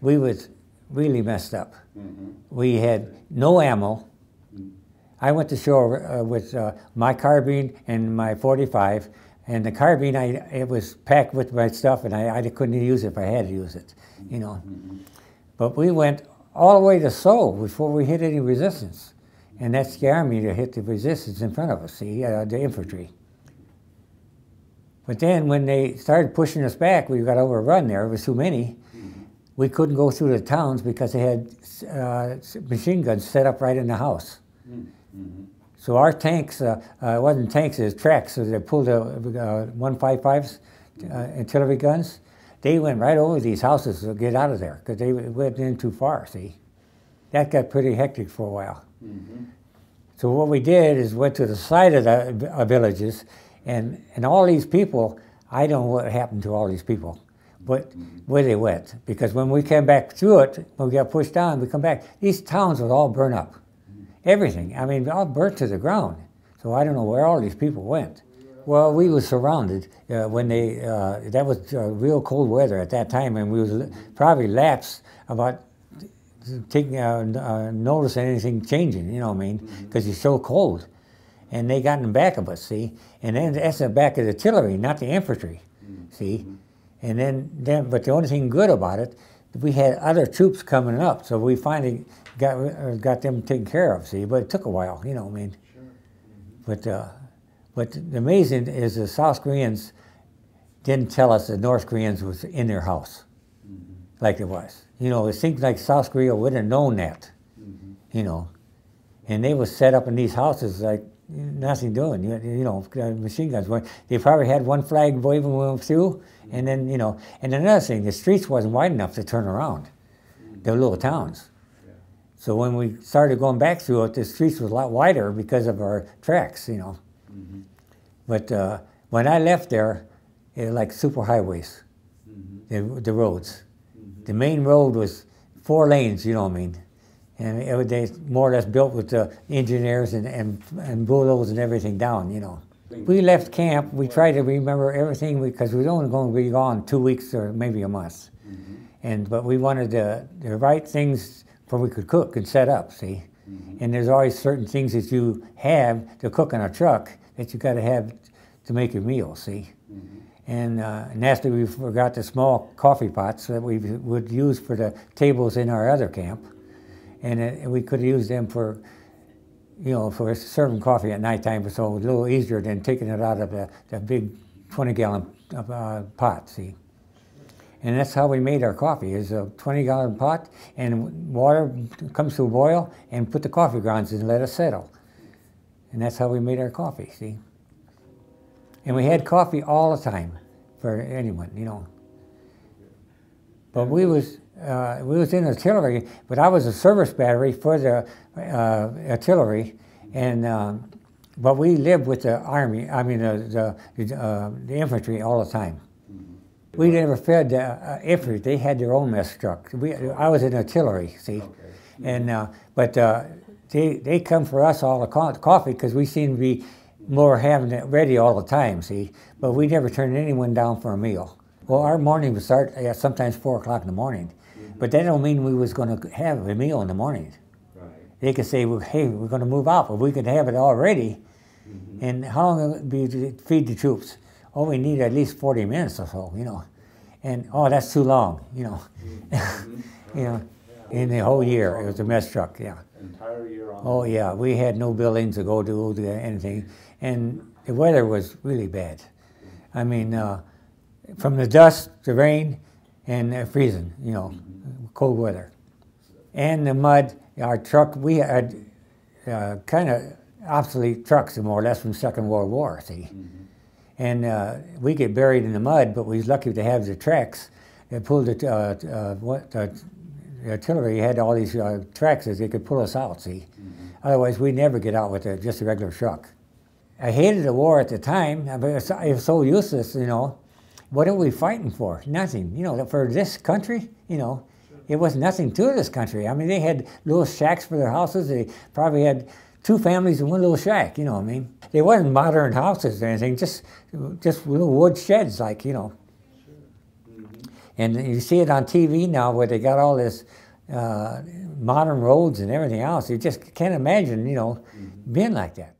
we was really messed up. We had no ammo. I went to shore with my carbine and my .45, and the carbine, it was packed with my stuff, and I couldn't use it if I had to use it, you know. But we went all the way to Seoul before we hit any resistance, and that's the Army that hit the resistance in front of us, see, the infantry. But then when they started pushing us back, we got overrun there. It was too many. We couldn't go through the towns because they had machine guns set up right in the house. So our tanks, it wasn't tanks, it was tracks, so they pulled the 155s, artillery guns. They went right over these houses to get out of there because they went in too far, see. That got pretty hectic for a while. So what we did is went to the side of the villages, and all these people, I don't know what happened to all these people, but where they went. Because when we came back through it, when we got pushed down, we come back, these towns would all burn up. Everything, I mean, all burnt to the ground. So I don't know where all these people went. Well, we were surrounded when they, that was real cold weather at that time, and we was probably lapsed about taking notice of anything changing, you know what I mean, because it's so cold. And they got in the back of us, see? And then that's the back of the artillery, not the infantry, see? And then, but the only thing good about it, we had other troops coming up, so we finally got them taken care of, see? But it took a while, you know what I mean? But the amazing is the South Koreans didn't tell us the North Koreans was in their house, like it was. You know, it seems like South Korea would have known that, you know. And they was set up in these houses like nothing doing, you know, machine guns. They probably had one flag waving when we went through, and then, you know. And another thing, the streets wasn't wide enough to turn around, the little towns. So when we started going back through it, the streets was a lot wider because of our tracks, you know. But when I left there, it was like super highways, the roads. The main road was 4 lanes, you know what I mean. And they more or less built with the engineers and bulldozers and everything down, you know. We left camp, we tried to remember everything because we were only going to be gone 2 weeks or maybe a month. But we wanted the right things for we could cook and set up, see. And there's always certain things that you have to cook on a truck that you got to have to make your meal, see. And lastly, we forgot the small coffee pots that we would use for the tables in our other camp. And we could use them for, you know, for serving coffee at nighttime, so it was a little easier than taking it out of the big 20-gallon pot, see. And that's how we made our coffee, is a 20-gallon pot, and water comes to a boil, and put the coffee grounds in and let it settle. And that's how we made our coffee, see. And we had coffee all the time for anyone, you know. But we was in artillery, but I was a service battery for the artillery, and but we lived with the army. I mean the infantry all the time. We never fed the infantry; they had their own mess truck. I was in artillery, see, and but they come for us all the coffee because we seem to be more having it ready all the time, see. But we never turned anyone down for a meal. Well, our morning would start at sometimes 4 o'clock in the morning. But that don't mean we was going to have a meal in the morning. They could say, well, hey, we're going to move out, but we could have it already. And how long would it be to feed the troops? Oh, we need at least 40 minutes or so, you know. And, oh, that's too long, you know. You know, in the whole year, it was a mess truck, yeah. Entire year on. Oh, yeah, we had no buildings to go to anything. And the weather was really bad. I mean, from the dust, the rain, and freezing, you know, cold weather. And the mud, our truck, we had kind of obsolete trucks, more or less, from Second World War, see. And we get buried in the mud, but we was lucky to have the tracks that pulled the artillery had all these tracks that they could pull us out, see. Otherwise, we'd never get out with just a regular truck. I hated the war at the time, but it was so useless, you know. What are we fighting for? Nothing. You know, for this country, you know, it was nothing to this country. I mean, they had little shacks for their houses. They probably had 2 families in one little shack, you know what I mean? They wasn't modern houses or anything, just little wood sheds, like, you know. And you see it on TV now where they got all this modern roads and everything else. You just can't imagine, being like that.